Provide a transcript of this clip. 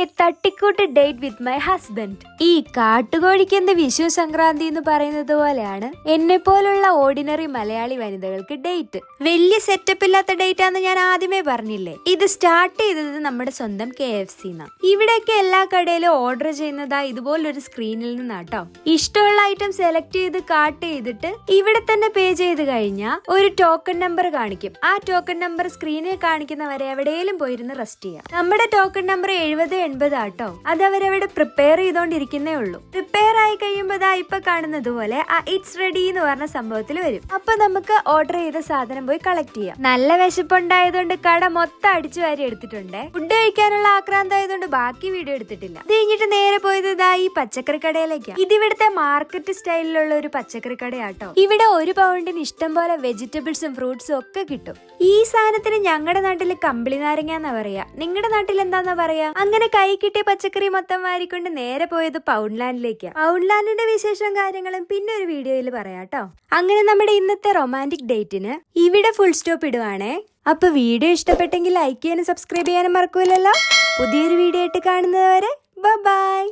A തട്ടിക്കൂട്ട് date with my husband. ഈ കാട്ടുകോഴിക്ക് എന്ത് വിഷു സംക്രാന്തി എന്ന് പറയുന്നത് പോലെയാണ് എന്നെ പോലുള്ള ഓർഡിനറി മലയാളി വനിതകൾക്ക് ഡേറ്റ്. വലിയ സെറ്റപ്പ് ഇല്ലാത്ത ഡേറ്റ് ആണെന്ന് ഞാൻ ആദ്യമേ പറഞ്ഞില്ലേ. ഇത് സ്റ്റാർട്ട് ചെയ്തത് നമ്മുടെ സ്വന്തം KFC ന്നാ. ഇവിടെയൊക്കെ എല്ലാ കടയിലും ഓർഡർ ചെയ്യുന്നതാ ഇതുപോലൊരു സ്ക്രീനിൽ നിന്നാട്ടോ. ഇഷ്ടമുള്ള ഐറ്റം സെലക്ട് ചെയ്ത് കാർട്ട് ചെയ്തിട്ട് ഇവിടെ തന്നെ പേ ചെയ്ത് കഴിഞ്ഞാൽ ഒരു ടോക്കൺ നമ്പർ കാണിക്കും. ആ ടോക്കൺ നമ്പർ സ്ക്രീനിൽ കാണിക്കുന്നവരെ എവിടെയെങ്കിലും പോയിരുന്ന് റെസ്റ്റ് ചെയ്യാം. നമ്മുടെ ടോക്കൺ നമ്പർ 70-80 ആട്ടോ. അത് അവരവിടെ പ്രിപ്പയർ ചെയ്തോണ്ടിരിക്കുന്നേ ഉള്ളൂ. പ്രിപ്പയർ ആയി കഴിയുമ്പോൾ ഇപ്പൊ കാണുന്നത് പോലെ ആ ഇറ്റ്സ് റെഡി എന്ന് പറഞ്ഞ സംഭവത്തിൽ വരും. അപ്പൊ നമുക്ക് ഓർഡർ ചെയ്ത സാധനം പോയി കളക്ട് ചെയ്യാം. നല്ല വിശപ്പുണ്ടായതുകൊണ്ട് കട മൊത്തം അടിച്ചു വാരി എടുത്തിട്ടുണ്ട്. ഫുഡ് കഴിക്കാനുള്ള ആക്രാന്തായതുകൊണ്ട് ബാക്കി വീഡിയോ എടുത്തിട്ടില്ല. ഇത് കഴിഞ്ഞിട്ട് നേരെ പോയത് ഈ പച്ചക്കറി കടയിലേക്കാണ്. ഇതിവിടുത്തെ മാർക്കറ്റ് സ്റ്റൈലിലുള്ള ഒരു പച്ചക്കറി കടയാട്ടോ. ഇവിടെ 1 പൗണ്ടിന് ഇഷ്ടം പോലെ വെജിറ്റബിൾസും ഫ്രൂട്ട്സും ഒക്കെ കിട്ടും. ഈ സാധനത്തിന് ഞങ്ങളുടെ നാട്ടില് കമ്പിളി നാരങ്ങ എന്നാ പറയാ. നിങ്ങളുടെ നാട്ടിൽ എന്താന്നാ പറയാ? അങ്ങനെ കൈ കിട്ടിയ പച്ചക്കറി മൊത്തം വാരിക്കൊണ്ട് നേരെ പോയത് പൗണ്ട്ലാൻഡിലേക്കാണ്. പൗണ്ട്ലാൻഡിന്റെ വിശേഷം കാര്യങ്ങളും പിന്നെ ഒരു വീഡിയോയിൽ പറയാട്ടോ. അങ്ങനെ നമ്മുടെ ഇന്നത്തെ റൊമാൻറ്റിക് ഡേറ്റിന് ഇവിടെ ഫുൾ സ്റ്റോപ്പ് ഇടുവാണേ. അപ്പൊ വീഡിയോ ഇഷ്ടപ്പെട്ടെങ്കിൽ ലൈക്ക് ചെയ്യാനും സബ്സ്ക്രൈബ് ചെയ്യാനും മറക്കൂലല്ലോ. പുതിയൊരു വീഡിയോ ആയിട്ട് കാണുന്നത് വരെ ബൈ.